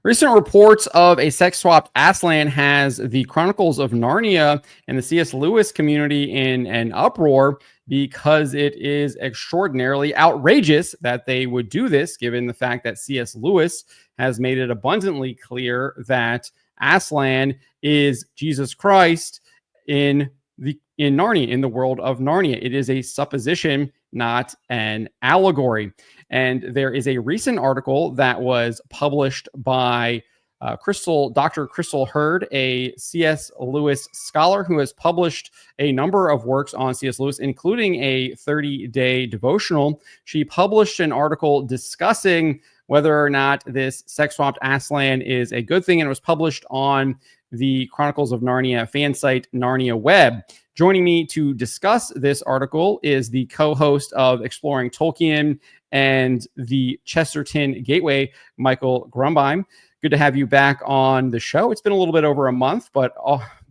Recent reports of a sex-swapped Aslan has the Chronicles of Narnia and the C.S. Lewis community in an uproar because it is extraordinarily outrageous that they would do this, given the fact that C.S. Lewis has made it abundantly clear that Aslan is Jesus Christ in Narnia, in the world of Narnia. It is a supposition, not an allegory. And there is a recent article that was published by Dr. Crystal Hurd, a C.S. Lewis scholar who has published a number of works on C.S. Lewis, including a 30-day devotional. She published an article discussing whether or not this sex-swapped Aslan is a good thing, and it was published on the Chronicles of Narnia fan site, Narnia Web. Joining me to discuss this article is the co-host of Exploring Tolkien and the Chesterton Gateway, Michael Grumbein. Good to have you back on the show. It's been a little bit over a month, but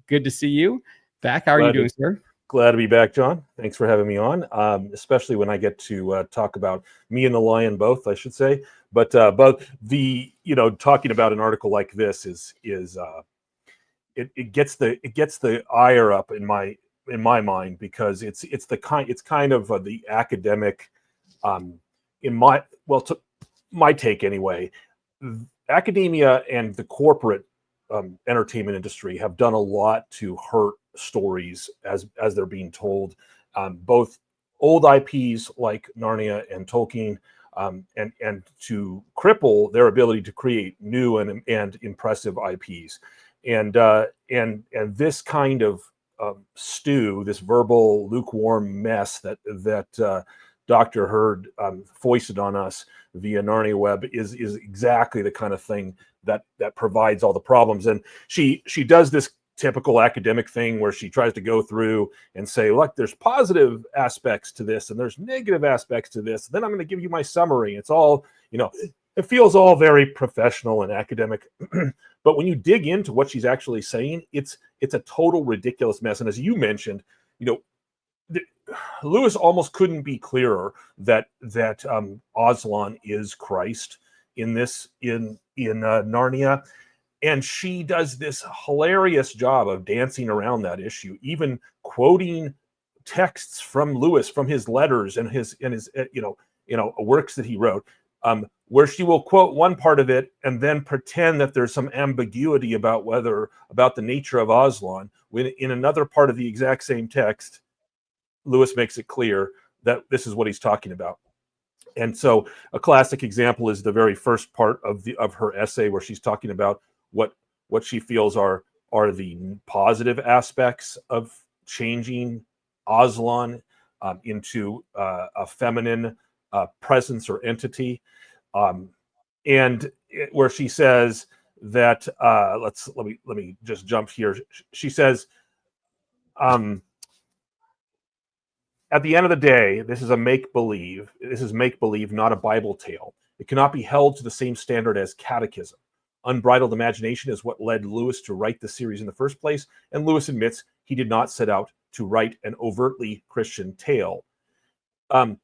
good to see you back. How are you doing, sir? Glad to be back, John. Thanks for having me on, especially when I get to talk about me and the lion both, I should say. But the talking about an article like this is it gets the ire up in my mind, because it's kind of the academic my take anyway. Academia and the corporate entertainment industry have done a lot to hurt stories as they're being told, both old IPs like Narnia and Tolkien, and to cripple their ability to create new and impressive IPs. And this kind of stew, this verbal lukewarm mess that Dr. Hurd foisted on us via Narnia Web is exactly the kind of thing that provides all the problems. And she does this typical academic thing where she tries to go through and say, look, there's positive aspects to this and there's negative aspects to this. Then I'm going to give you my summary. It's all, it feels all very professional and academic. But when you dig into what she's actually saying, it's a total ridiculous mess. And as you mentioned, Lewis almost couldn't be clearer that Aslan is Christ in Narnia, and she does this hilarious job of dancing around that issue, even quoting texts from Lewis, from his letters and his works that he wrote, where she will quote one part of it and then pretend that there's some ambiguity about the nature of Aslan, when in another part of the exact same text, Lewis makes it clear that this is what he's talking about. And so a classic example is the very first part of her essay, where she's talking about what she feels are the positive aspects of changing Aslan into a feminine presence or entity, and where she says that let me just jump here. She says, at the end of the day, this is make-believe. This is make-believe, not a Bible tale. It cannot be held to the same standard as catechism. Unbridled imagination is what led Lewis to write the series in the first place, and Lewis admits he did not set out to write an overtly Christian tale. The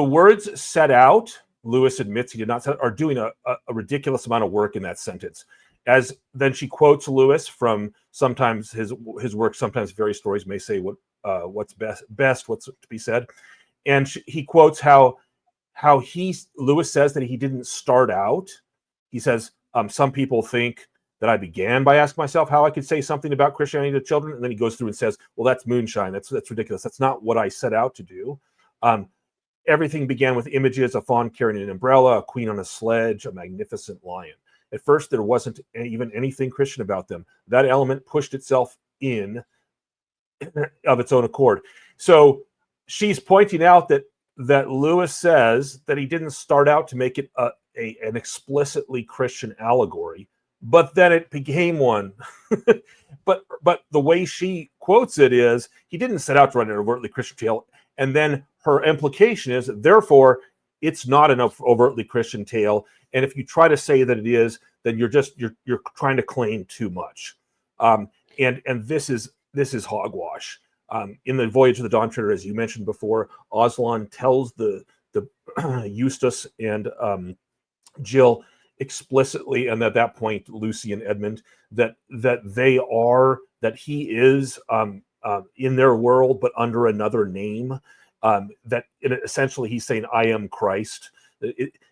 words "set out," Lewis admits he did not set out, are doing a ridiculous amount of work in that sentence. As then she quotes Lewis from sometimes his work, sometimes various stories may say what's best, what's to be said, and he quotes how Lewis says that he didn't start out. He says, some people think that I began by asking myself how I could say something about Christianity to children, and then he goes through and says, well, that's moonshine. That's ridiculous. That's not what I set out to do. Everything began with images: a fawn carrying an umbrella, a queen on a sledge, a magnificent lion. At first, there wasn't even anything Christian about them. That element pushed itself in of its own accord. So she's pointing out that Lewis says that he didn't start out to make it an explicitly Christian allegory, but then it became one. but the way she quotes it is, he didn't set out to write an overtly Christian tale, and then her implication is, therefore, it's not an overtly Christian tale. And if you try to say that it is, then you're trying to claim too much. And this is hogwash. In the Voyage of the Dawn Treader, as you mentioned before, Aslan tells the Eustace and Jill explicitly, and at that point, Lucy and Edmund, that he is in their world, but under another name. That essentially he's saying, "I am Christ,"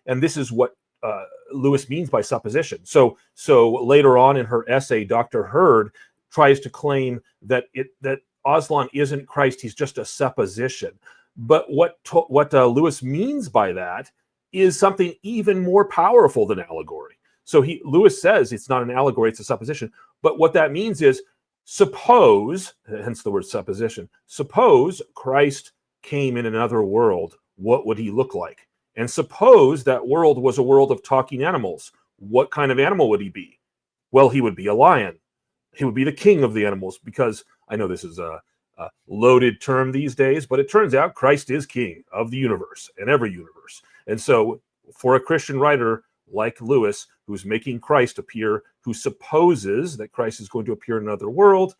and this is what Lewis means by supposition. So later on in her essay, Dr. Hurd tries to claim that Aslan isn't Christ; he's just a supposition. But what Lewis means by that is something even more powerful than allegory. So Lewis says it's not an allegory, it's a supposition. But what that means is, suppose, hence the word supposition, suppose Christ came in another world, what would he look like? And suppose that world was a world of talking animals. What kind of animal would he be? Well, he would be a lion. He would be the king of the animals, because I know this is a loaded term these days, but it turns out Christ is king of the universe and every universe. And so for a Christian writer like Lewis, who's making Christ appear, who supposes that Christ is going to appear in another world,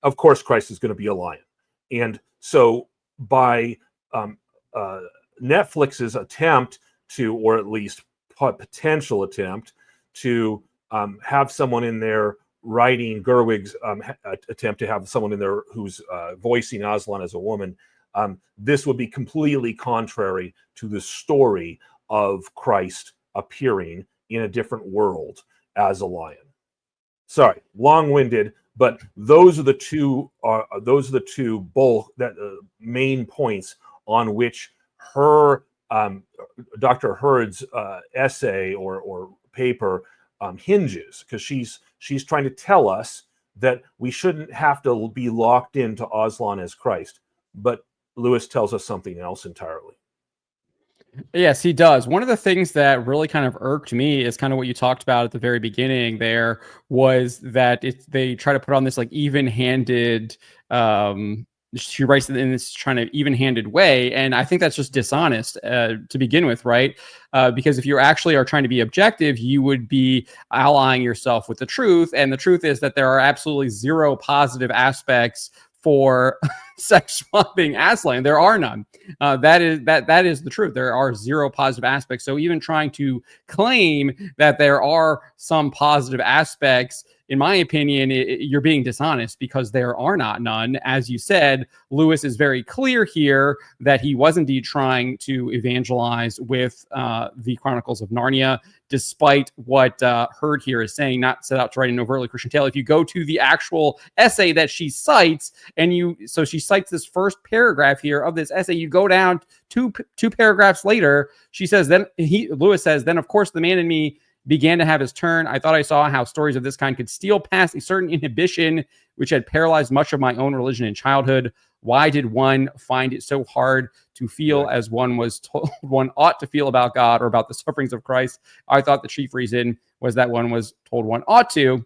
of course Christ is going to be a lion. And so by Netflix's attempt to, or at least potential attempt to have someone in there writing Gerwig's attempt to have someone in there who's voicing Aslan as a woman, this would be completely contrary to the story of Christ appearing in a different world as a lion. Sorry, long-winded, but those are the two main points on which her Dr. Hurd's essay or paper hinges, because she's trying to tell us that we shouldn't have to be locked into Aslan as Christ, but Lewis tells us something else entirely. Yes, he does. One of the things that really kind of irked me is kind of what you talked about at the very beginning there, was that they try to put on this like even-handed, she writes it in this kind of even-handed way, and I think that's just dishonest to begin with, right? Because if you actually are trying to be objective, you would be allying yourself with the truth, and the truth is that there are absolutely zero positive aspects for sex swapping Aslan. There are none. That is the truth. There are zero positive aspects. So even trying to claim that there are some positive aspects, in my opinion, you're being dishonest, because there are not none. As you said, Lewis is very clear here that he was indeed trying to evangelize with the Chronicles of Narnia, despite what Hurd here is saying, not set out to write an overtly Christian tale. If you go to the actual essay that she cites, so she cites this first paragraph here of this essay, you go down two paragraphs later, she says, Lewis says, then of course the man in me began to have his turn. I thought I saw how stories of this kind could steal past a certain inhibition which had paralyzed much of my own religion in childhood. Why did one find it so hard to feel as one was told one ought to feel about God or about the sufferings of Christ? I thought the chief reason was that one was told one ought to.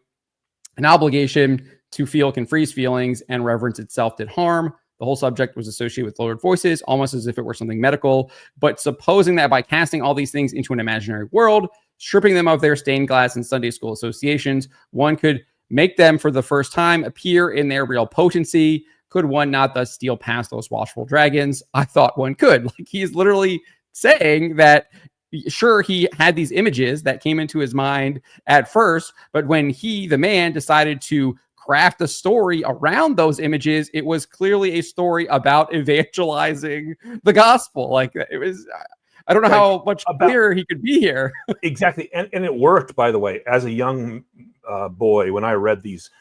An obligation to feel can freeze feelings, and reverence itself did harm. The whole subject was associated with lowered voices, almost as if it were something medical. But supposing that by casting all these things into an imaginary world, stripping them of their stained glass and Sunday school associations, one could make them for the first time appear in their real potency. Could one not thus steal past those watchful dragons? I thought one could. Like, he's literally saying that, sure, he had these images that came into his mind at first, but when he, the man, decided to craft a story around those images, it was clearly a story about evangelizing the gospel. Like, it was, I don't know how much clearer he could be here. Exactly. And it worked, by the way. As a young boy, when I read these,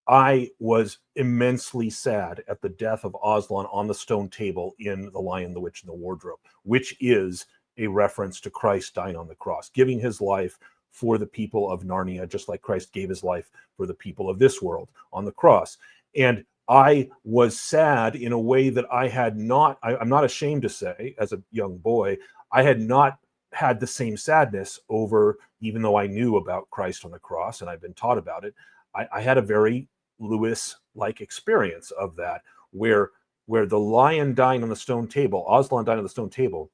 I was immensely sad at the death of Aslan on the stone table in The Lion, the Witch, and the Wardrobe, which is a reference to Christ dying on the cross, giving his life for the people of Narnia, just like Christ gave his life for the people of this world on the cross. And I was sad in a way that I had not, I'm not ashamed to say, as a young boy, I had not had the same sadness over, even though I knew about Christ on the cross and I'd been taught about it, I had a very Lewis-like experience of that, where the lion dying on the stone table, Aslan dying on the stone table,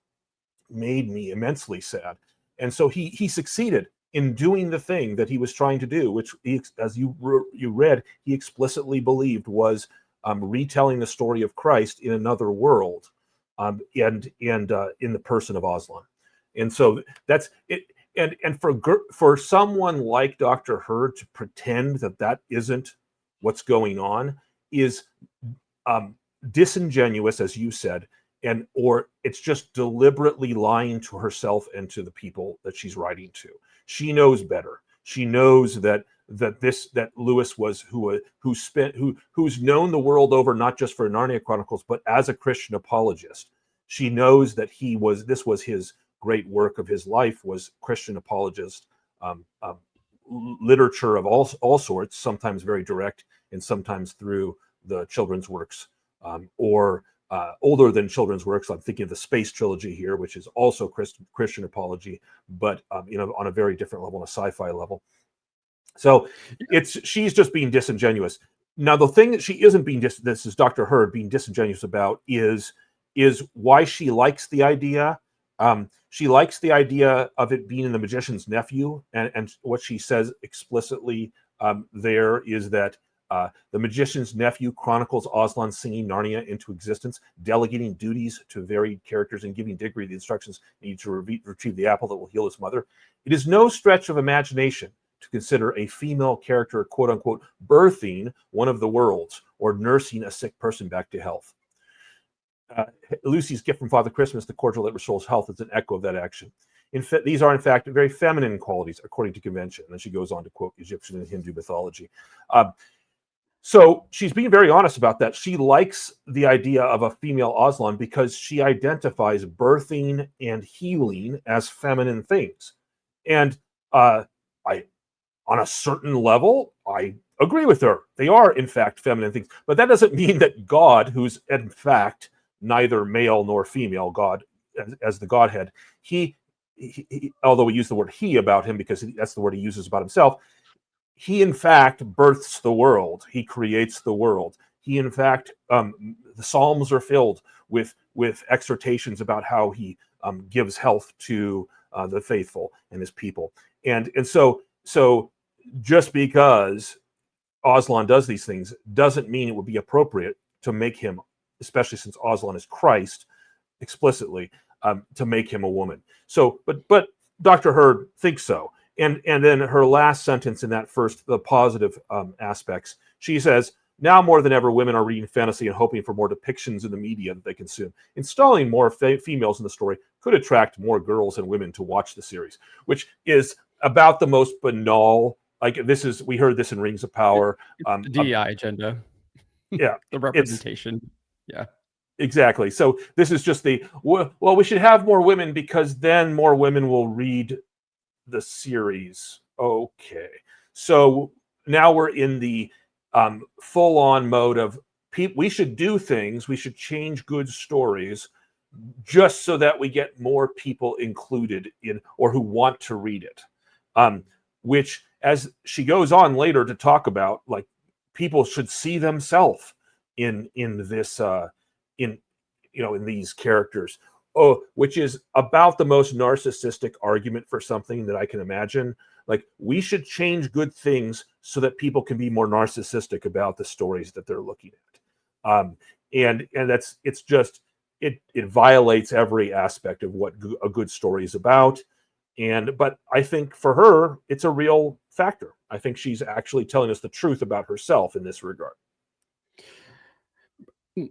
made me immensely sad. And so he succeeded in doing the thing that he was trying to do, which, as you read, he explicitly believed was retelling the story of Christ in another world, and in the person of Aslan. And so that's it. and for someone like Dr. Hurd to pretend that that isn't what's going on is disingenuous, as you said, and or it's just deliberately lying to herself and to the people that she's writing to. She knows better. She knows that Lewis was who's known the world over, not just for Narnia Chronicles, but as a Christian apologist. She knows that this was his great work of his life, was Christian apologist, literature of all sorts, sometimes very direct and sometimes through the children's works, or older than children's works. I'm thinking of the Space Trilogy here, which is also Christian apology, but on a very different level, on a sci-fi level. So she's just being disingenuous. Now, the thing that she isn't being this is Dr. Hurd being disingenuous about is why she likes the idea. She likes the idea of it being in The Magician's Nephew, and what she says explicitly there is that The Magician's Nephew chronicles Aslan singing Narnia into existence, delegating duties to varied characters and giving Diggory the instructions needed to retrieve the apple that will heal his mother. It is no stretch of imagination to consider a female character, quote unquote, birthing one of the worlds or nursing a sick person back to health. Lucy's gift from Father Christmas, the cordial that restores health, is an echo of that action. These are, in fact, very feminine qualities, according to convention. And then she goes on to quote Egyptian and Hindu mythology. So she's being very honest about that. She likes the idea of a female Aslan because she identifies birthing and healing as feminine things. And on a certain level, I agree with her. They are, in fact, feminine things. But that doesn't mean that God, who's in fact neither male nor female, God as the Godhead, he although we use the word he about him because that's the word he uses about himself, he in fact births the world. He creates the world. He in fact, the Psalms are filled with exhortations about how he gives health to the faithful and his people. And so just because Aslan does these things doesn't mean it would be appropriate to make him, especially since Aslan is Christ explicitly, to make him a woman. So, but Dr. Hurd thinks so. And then her last sentence in that first, the positive aspects, she says, now more than ever, women are reading fantasy and hoping for more depictions in the media that they consume. Installing more females in the story could attract more girls and women to watch the series, which is about the most banal. Like we heard this in Rings of Power. The DEI agenda. Yeah. The representation. Yeah. Exactly. So this is just well, we should have more women because then more women will read the series. Okay. So now we're in the full-on mode of we should do things, we should change good stories just so that we get more people included in or who want to read it. Which, as she goes on later to talk about, like, people should see themselves in this in these characters. Which is about the most narcissistic argument for something that I can imagine. Like, we should change good things so that people can be more narcissistic about the stories that they're looking at. And it violates every aspect of what a good story is about. But I think for her, it's a real factor. I think she's actually telling us the truth about herself in this regard.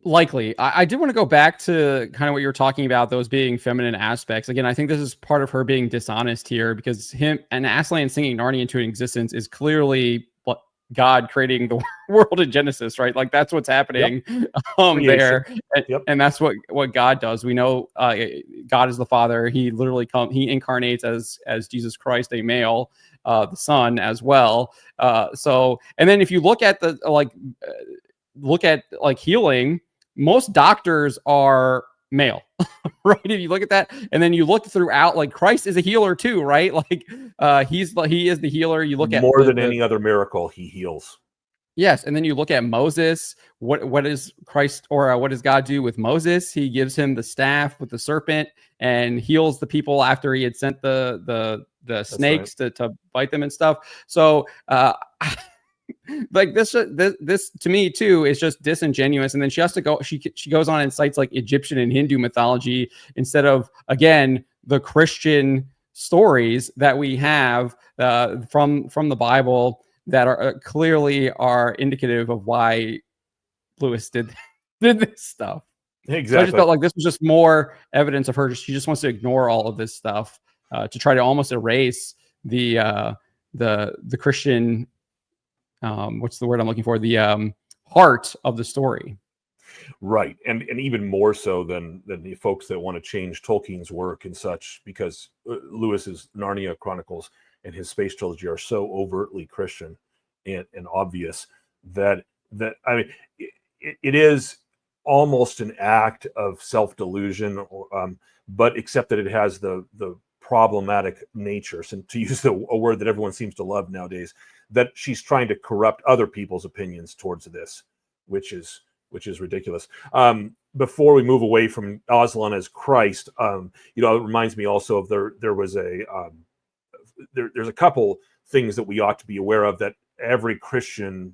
Likely. I did want to go back to kind of what you were talking about, those being feminine aspects. Again, I think this is part of her being dishonest here, because him and Aslan singing Narnia into existence is clearly what God creating the world in Genesis, right? Like, that's what's happening there. And that's what God does. We know God is the Father. He literally he incarnates as Jesus Christ, a male, the Son as well. And then if you look at healing, most doctors are male, right? If you look at that, and then you look throughout, like, Christ is a healer too, right? Like, he is the healer. You look at more than any other miracle, he heals. Yes, and then you look at Moses. What is Christ, or what does God do with Moses? He gives him the staff with the serpent and heals the people after he had sent the snakes to bite them and stuff. So like this to me too is just disingenuous. And then she has to go, she goes on and cites like Egyptian and Hindu mythology instead of, again, the Christian stories that we have from the Bible that are clearly are indicative of why Lewis did this stuff. So I just Exactly. felt like this was just more evidence of her. She just wants to ignore all of this stuff to try to almost erase the Christian, what's the word I'm looking for? The heart of the story. Right, and even more so than the folks that want to change Tolkien's work and such, because Lewis's Narnia Chronicles and his space trilogy are so overtly Christian and obvious that I mean, it is almost an act of self-delusion, but except that it has the problematic nature, and to use a word that everyone seems to love nowadays, that she's trying to corrupt other people's opinions towards this, which is ridiculous. Before we move away from Aslan as Christ, it reminds me also of there's a couple things that we ought to be aware of that every Christian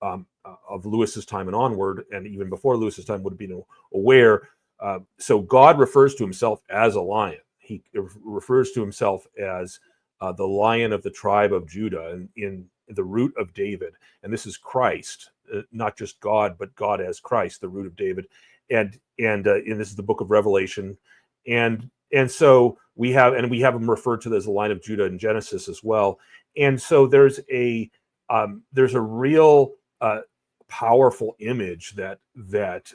of Lewis's time and onward, and even before Lewis's time, would have been aware. So God refers to himself as a lion. He refers to himself as the Lion of the tribe of Judah, and in the root of David. And this is Christ, not just God, but God as Christ, the root of David. And this is the book of Revelation. And so we have him referred to as the Lion of Judah in Genesis as well. And so there's a real powerful image that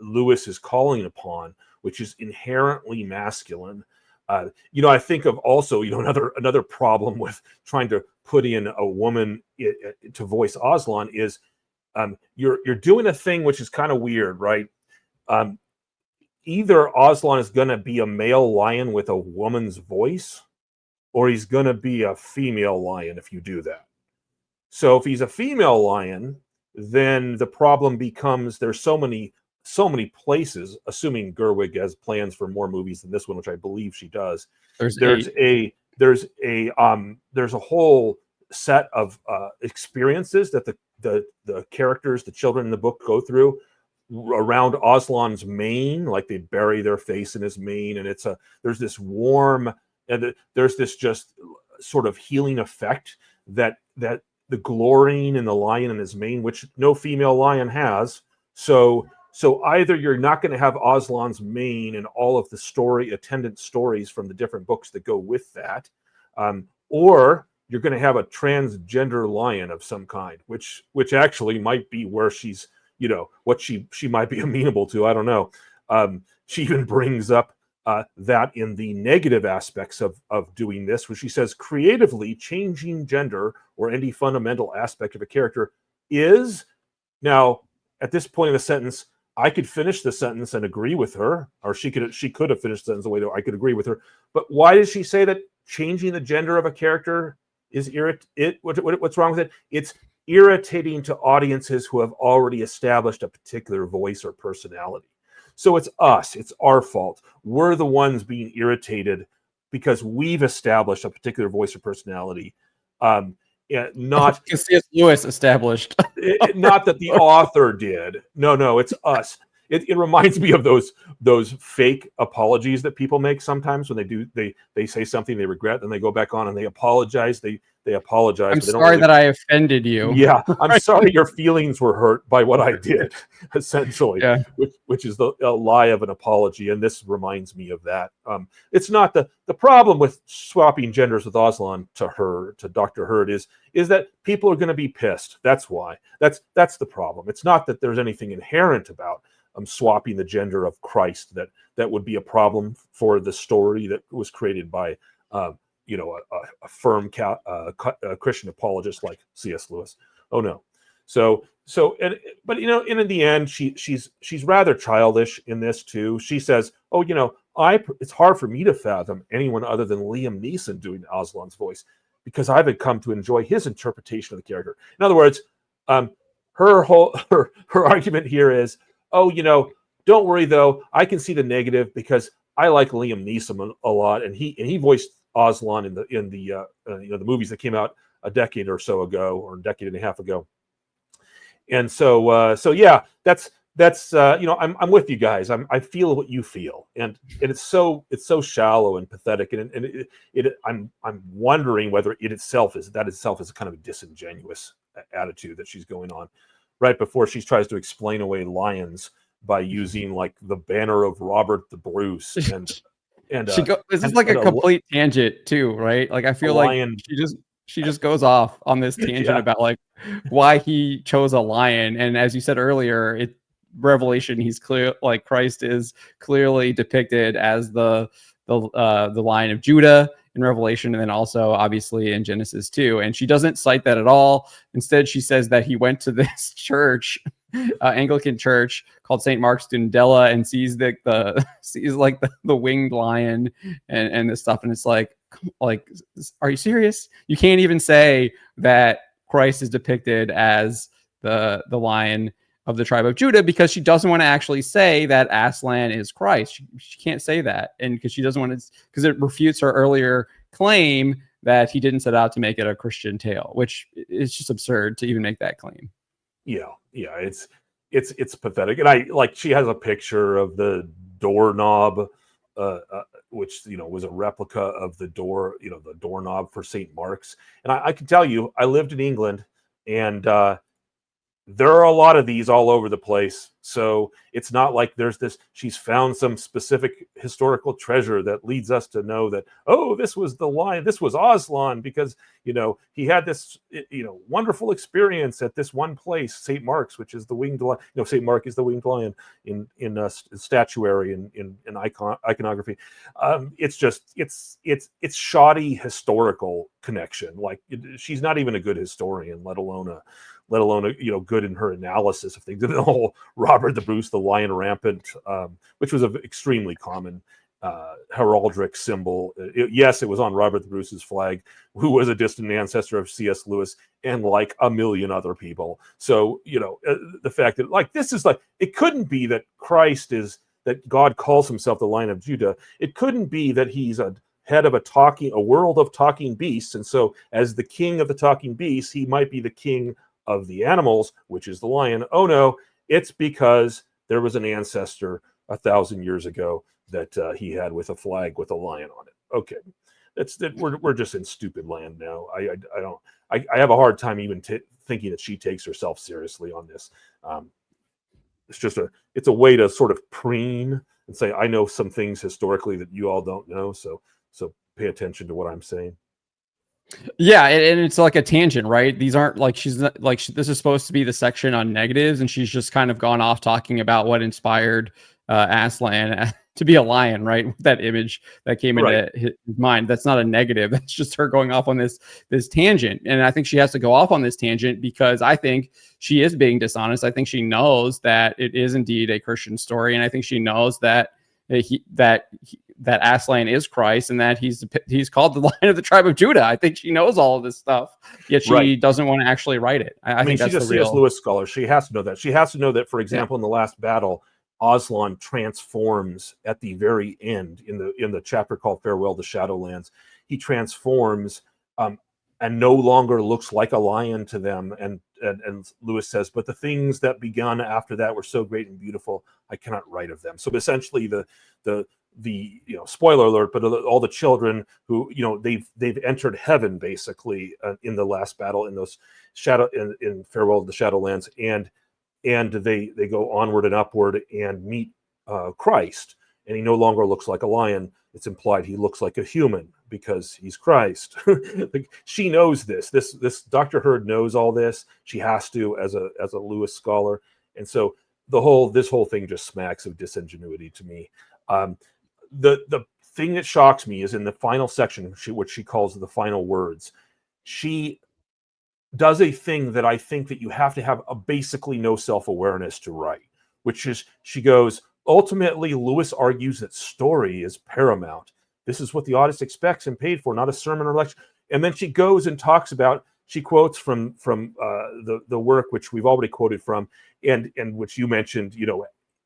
Lewis is calling upon, which is inherently masculine. I think of also, another problem with trying to put in a woman to voice Aslan is you're doing a thing which is kind of weird, right? Either Aslan is going to be a male lion with a woman's voice, or he's going to be a female lion if you do that. So if he's a female lion, then the problem becomes there's so many places, assuming Gerwig has plans for more movies than this one, which I believe she does. There's a whole set of experiences that the characters, the children in the book, go through around Aslan's mane, like they bury their face in his mane, and there's this warm, and there's this just sort of healing effect that the glorying in the lion in his mane, which no female lion has. So either you're not going to have Aslan's mane and all of the attendant stories from the different books that go with that, or you're going to have a transgender lion of some kind, which actually might be where she's, what she might be amenable to. I don't know. She even brings up that in the negative aspects of doing this, where she says creatively changing gender or any fundamental aspect of a character is. Now, at this point in the sentence, I could finish the sentence and agree with her, or she could have finished the sentence the way that I could agree with her. But why does she say that changing the gender of a character is what's wrong with it? It's irritating to audiences who have already established a particular voice or personality. So it's us. It's our fault. We're the ones being irritated because we've established a particular voice or personality. Not C.S. Lewis established. Not that the author did. No, it's us. It reminds me of those fake apologies that people make sometimes when they say something they regret, and they go back on and they apologize. They apologize. I'm but they don't sorry really... that I offended you. Yeah, I'm sorry your feelings were hurt by what I did, essentially. Yeah. Which is the lie of an apology, and this reminds me of that. It's not the problem with swapping genders with Aslan to Dr. Hurd is that people are going to be pissed. That's why. That's the problem. It's not that there's anything inherent about swapping the gender of Christ that would be a problem for the story that was created by a firm Christian apologist like C.S. Lewis. Oh no. But in the end, she's rather childish in this too. She says, it's hard for me to fathom anyone other than Liam Neeson doing Aslan's voice because I've come to enjoy his interpretation of the character. In other words, her argument here is, don't worry though, I can see the negative because I like Liam Neeson a lot, and he voiced Aslan in the movies that came out a decade or so ago, or a decade and a half ago. And so yeah, that's that's I'm with you guys. I feel what you feel, and it's so shallow and pathetic, and I'm wondering whether it itself is kind of a disingenuous attitude that she's going on right before she tries to explain away lions by using like the banner of Robert the Bruce and this is like a complete tangent too, right? Like I feel like lion. she just goes off on this tangent Yeah. about like why he chose a lion, and as you said earlier, Revelation, he's clear, like Christ is clearly depicted as the Lion of Judah in Revelation, and then also obviously in Genesis too. And she doesn't cite that at all. Instead, she says that he went to this church, Anglican church called St. Mark's Dundela, and sees sees like the winged lion and this stuff, and it's like, are you serious? You can't even say that Christ is depicted as the lion of the tribe of Judah, because she doesn't want to actually say that Aslan is Christ. She can't say that, and because she doesn't want to, because it refutes her earlier claim that he didn't set out to make it a Christian tale, which is just absurd to even make that claim. Yeah, it's pathetic, and she has a picture of the doorknob, which was a replica of the doorknob for St. Mark's, and I can tell you, I lived in England, and there are a lot of these all over the place. So it's not like she's found some specific historical treasure that leads us to know that, oh, this was the lion, this was Aslan, because, he had this, wonderful experience at this one place, St. Mark's, which is the winged lion. St. Mark is the winged lion in statuary and in iconography. It's shoddy historical connection. Like, she's not even a good historian, let alone a good in her analysis of things. The whole Robert the Bruce, the lion rampant, which was an extremely common heraldic symbol. Yes, it was on Robert the Bruce's flag, who was a distant ancestor of C.S. Lewis and like a million other people. So, the fact that this is it couldn't be that that God calls himself the Lion of Judah. It couldn't be that he's a head of a world of talking beasts. And so as the king of the talking beasts, he might be the king of the animals, which is the lion. Oh no, it's because there was an ancestor 1,000 years ago that he had with a flag with a lion on it. Okay, we're just in stupid land now. I have a hard time even thinking that she takes herself seriously on this. It's a way to sort of preen and say, I know some things historically that you all don't know, so pay attention to what I'm saying. Yeah, and it's like a tangent, right? These aren't like this is supposed to be the section on negatives, and she's just kind of gone off talking about what inspired Aslan to be a lion, right? That image that came into his mind. That's not a negative. That's just her going off on this tangent. And I think she has to go off on this tangent because I think she is being dishonest. I think she knows that it is indeed a Christian story, and I think she knows that that Aslan is Christ and that he's called the Lion of the tribe of Judah. I think she knows all of this stuff, yet she doesn't want to actually write it. I think that's she's a C.S. Lewis scholar. She has to know that. She has to know that, for example, in the last battle, Aslan transforms at the very end in the chapter called Farewell to Shadowlands. He transforms and no longer looks like a lion to them. And Lewis says, but the things that begun after that were so great and beautiful, I cannot write of them. So essentially the spoiler alert, but all the children who, they've entered heaven basically in the last battle in those in Farewell to the Shadowlands, and they go onward and upward and meet Christ, and he no longer looks like a lion. It's implied he looks like a human because he's Christ. She knows this Dr. Hurd knows all this. She has to, as a Lewis scholar. And so this whole thing just smacks of disingenuity to me. The thing that shocks me is in the final section, which she calls the final words. She does a thing that I think that you have to have basically no self-awareness to write, which is she goes, ultimately, Lewis argues that story is paramount. This is what the audience expects and paid for, not a sermon or lecture. And then she goes and talks about, she quotes from the work which we've already quoted from, and which you mentioned,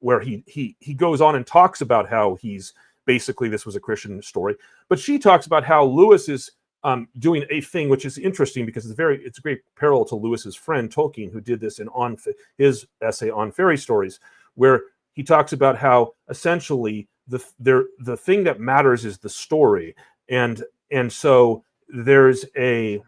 where he goes on and talks about how he's basically, this was a Christian story. But she talks about how Lewis is doing a thing which is interesting because it's a great parallel to Lewis's friend Tolkien, who did this in his essay on fairy stories, where he talks about how essentially the thing that matters is the story, and so there's and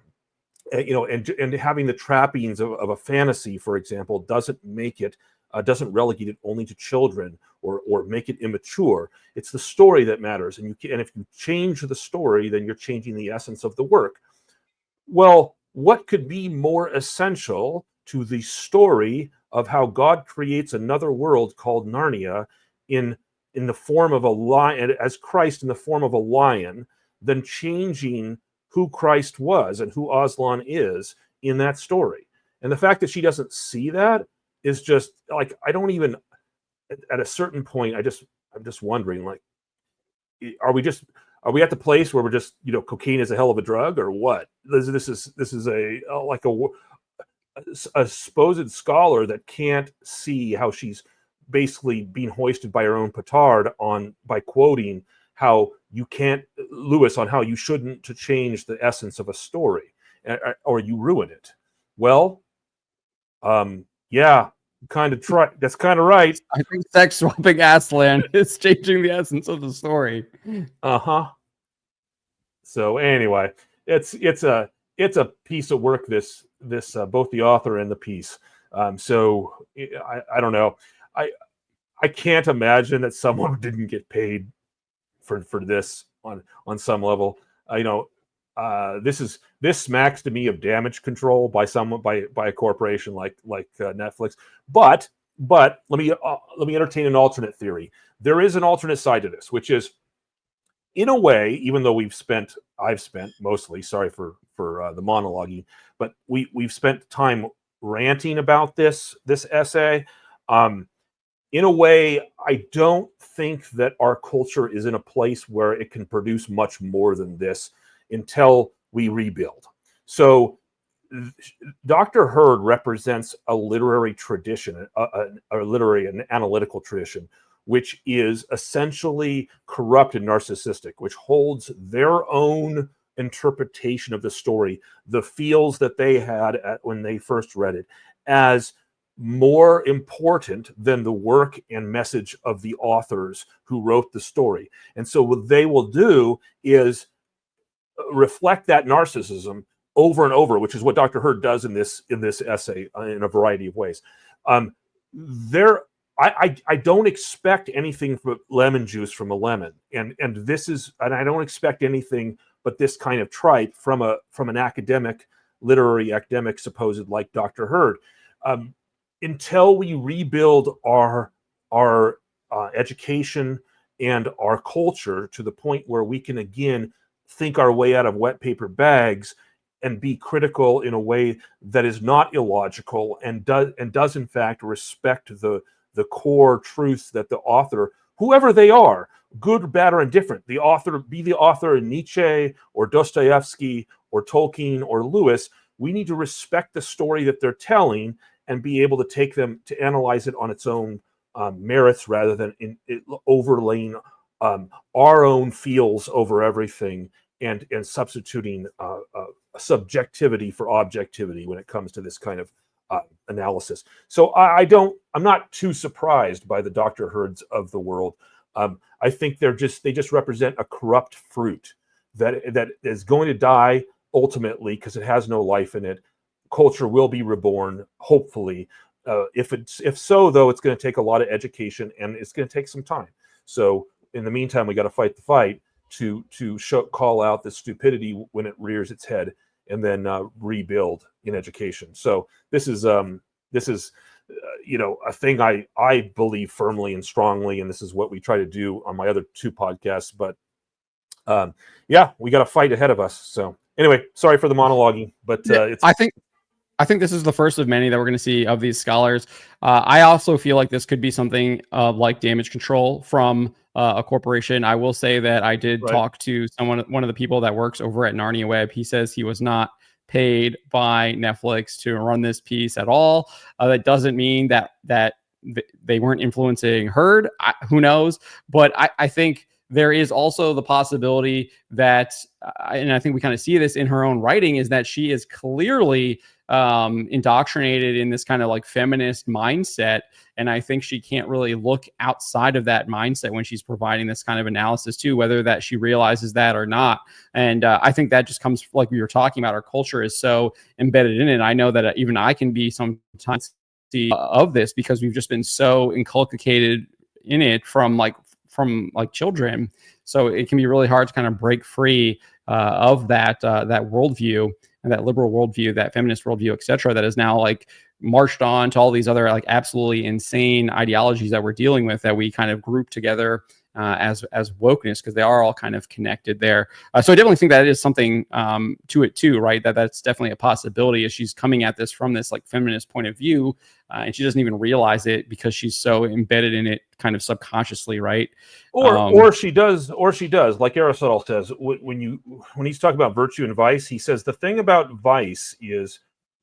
having the trappings of a fantasy, for example, doesn't make it doesn't relegate it only to children or make it immature. It's the story that matters, and if you change the story, then you're changing the essence of the work. Well, what could be more essential to the story of how God creates another world called Narnia in the form of a lion, as Christ in the form of a lion, than changing who Christ was and who Aslan is in that story? And the fact that she doesn't see that is just like, I don't even, at a certain point, I'm just wondering, like, are we at the place where we're just, cocaine is a hell of a drug, or what? This is a supposed scholar that can't see how she's basically being hoisted by her own petard by quoting how you can't, Lewis, on how you shouldn't to change the essence of a story, or you ruin it. Well, yeah, that's kind of right. I think sex swapping Aslan is changing the essence of the story. So anyway, it's a piece of work. This both the author and the piece. So I don't know. I can't imagine that someone didn't get paid for this on some level. This smacks to me of damage control by someone, by a corporation like Netflix. But let me entertain an alternate theory. There is an alternate side to this, which is, in a way, even though I've spent mostly, sorry for the monologuing, but we've spent time ranting about this essay. In a way, I don't think that our culture is in a place where it can produce much more than this until we rebuild. So Dr. Hurd represents a literary tradition, an analytical tradition, which is essentially corrupt and narcissistic, which holds their own interpretation of the story, the feels that they had when they first read it, as more important than the work and message of the authors who wrote the story. And so what they will do is reflect that narcissism over and over, which is what Dr. Hurd does in this essay in a variety of ways. I don't expect anything but lemon juice from a lemon, and I don't expect anything but this kind of tripe from an literary academic, supposed like Dr. Hurd. Until we rebuild our education and our culture to the point where we can again think our way out of wet paper bags and be critical in a way that is not illogical and does in fact respect the core truths that the author, whoever they are, good, bad, or indifferent, be the author in Nietzsche or Dostoevsky or Tolkien or Lewis, we need to respect the story that they're telling and be able to take them to analyze it on its own merits, rather than overlaying our own feels over everything and substituting subjectivity for objectivity when it comes to this kind of analysis. So I'm not too surprised by the Dr. Hurds of the world. I think they just represent a corrupt fruit that is going to die ultimately because it has no life in it. Culture will be reborn, hopefully. If so, though, it's going to take a lot of education and it's going to take some time. So in the meantime, we got to fight the fight to call out the stupidity when it rears its head, and then rebuild in education. So this is a thing I believe firmly and strongly, and this is what we try to do on my other two podcasts. But we got a fight ahead of us. So anyway, sorry for the monologuing, but I think this is the first of many that we're going to see of these scholars. I also feel like this could be something like damage control from a corporation. I will say that I did talk to one of the people that works over at Narnia Web. He says he was not paid by Netflix to run this piece at all. That doesn't mean that they weren't influencing Hurd. Who knows? But I think there is also the possibility that, and I think we kind of see this in her own writing, is that she is clearly indoctrinated in this kind of like feminist mindset. And I think she can't really look outside of that mindset when she's providing this kind of analysis too, whether that she realizes that or not. And I think that just comes, like we were talking about, our culture is so embedded in it. I know that even I can be sometimes of this because we've just been so inculcated in it from like children. So it can be really hard to kind of break free of that worldview, and that liberal worldview, that feminist worldview, et cetera, that is now like marched on to all these other like absolutely insane ideologies that we're dealing with, that we kind of group together as wokeness, because they are all kind of connected there. So I definitely think that is something to it too, right? That's definitely a possibility, as she's coming at this from this like feminist point of view, and she doesn't even realize it because she's so embedded in it kind of subconsciously, right? Or she does, like Aristotle says, when he's talking about virtue and vice, he says the thing about vice is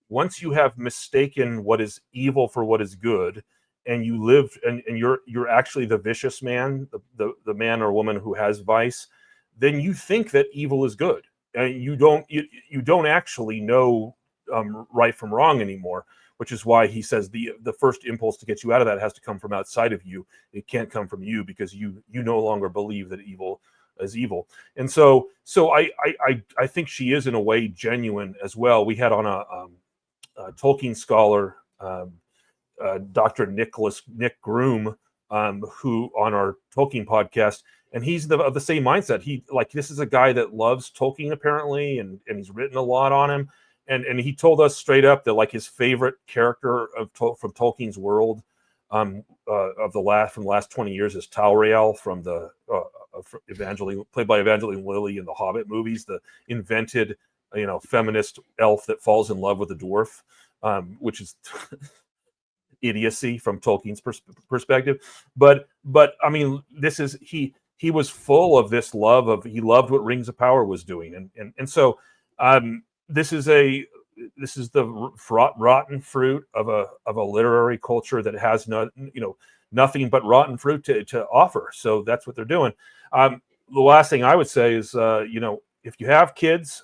once you have mistaken what is evil for what is good, and you live and you're actually the vicious man, the man or woman who has vice, then you think that evil is good, and you don't actually know right from wrong anymore. Which is why he says the first impulse to get you out of that has to come from outside of you. It can't come from you, because you no longer believe that evil is evil. And so I think she is in a way genuine as well. We had on a Tolkien scholar, Dr. Nick Groom, who on our Tolkien podcast, and he's of the same mindset. This is a guy that loves Tolkien apparently, and he's written a lot on him. And he told us straight up that like his favorite character from Tolkien's world from the last 20 years is Tauriel from the Evangeline, played by Evangeline Lilly in the Hobbit movies, the invented feminist elf that falls in love with a dwarf, which is idiocy from Tolkien's perspective. But I mean, this is he was full of this love he loved what Rings of Power was doing, and so. This is the rotten fruit of a literary culture that has nothing but rotten fruit to offer. So that's what they're doing. The last thing I would say is if you have kids,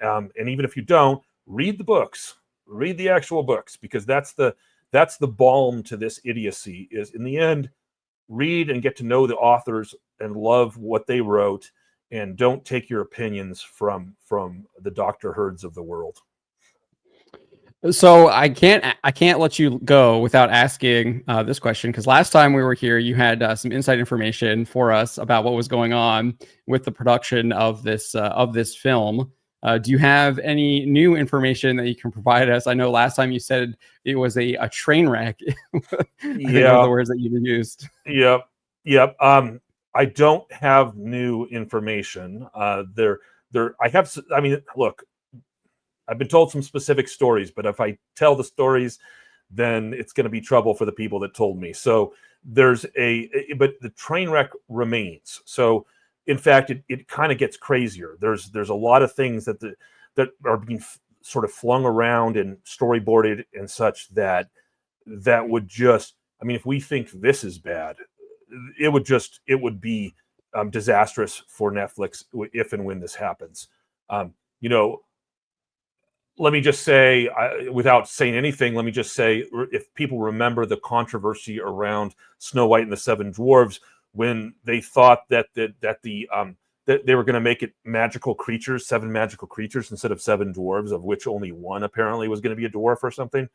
and even if you don't, read the books, read the actual books, because that's the balm to this idiocy. Is in the end, read and get to know the authors and love what they wrote. And don't take your opinions from the Dr. Hurds of the world. So I can't let you go without asking this question, because last time we were here, you had some inside information for us about what was going on with the production of this film. Do you have any new information that you can provide us? I know last time you said it was a train wreck. I think those are the words that you used. Yep. I don't have new information. I have. I mean, look, I've been told some specific stories, but if I tell the stories, then it's going to be trouble for the people that told me. So but the train wreck remains. So in fact, it kind of gets crazier. There's a lot of things that are being sort of flung around and storyboarded and such that would just. I mean, if we think this is bad, it would be disastrous for Netflix if and when this happens. Let me just say, without saying anything, let me just say, if people remember the controversy around Snow White and the Seven Dwarves, when they thought that they were going to make it magical creatures, 7 magical creatures instead of 7 dwarves, of which only one apparently was going to be a dwarf or something,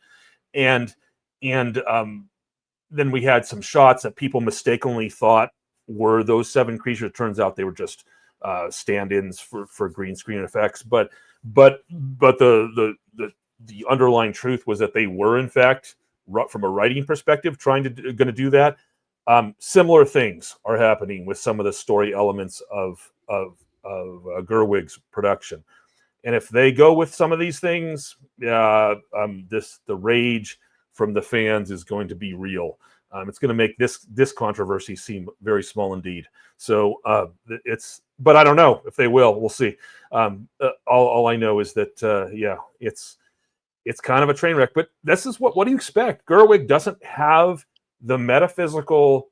and then we had some shots that people mistakenly thought were those 7 creatures. It turns out they were just stand-ins for green screen effects. But the underlying truth was that they were, in fact, from a writing perspective, going to do that. Similar things are happening with some of the story elements of Gerwig's production. And if they go with some of these things, the rage from the fans is going to be real. It's going to make this controversy seem very small indeed. So but I don't know if they will. We'll see. All I know is that it's kind of a train wreck. But this is what do you expect? Gerwig doesn't have the metaphysical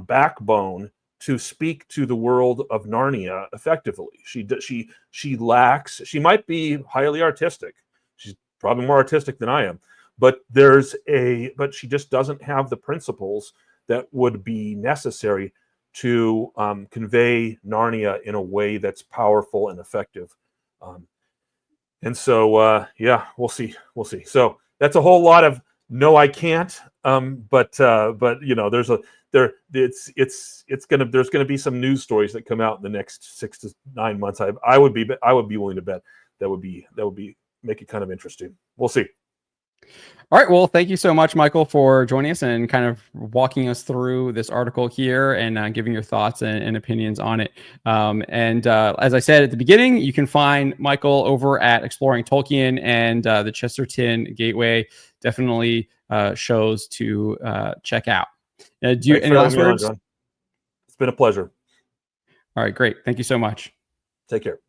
backbone to speak to the world of Narnia effectively. She lacks. She might be highly artistic. She's probably more artistic than I am. But but she just doesn't have the principles that would be necessary to convey Narnia in a way that's powerful and effective. And so, yeah, we'll see. We'll see. So that's a whole lot of no, I can't. But you know, there's gonna be some news stories that come out in the next 6 to 9 months. I would be willing to bet that would make it kind of interesting. We'll see. All right. Well, thank you so much, Michael, for joining us and kind of walking us through this article here and giving your thoughts and opinions on it. As I said at the beginning, you can find Michael over at Exploring Tolkien and the Chesterton Gateway. Definitely shows to check out. Do you any last words? John. It's been a pleasure. All right, great. Thank you so much. Take care.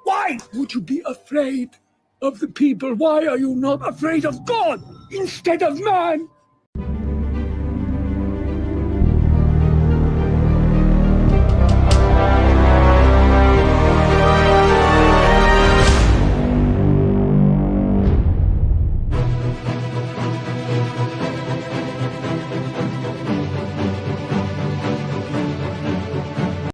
Why would you be afraid of the people? Why are you not afraid of God instead of man?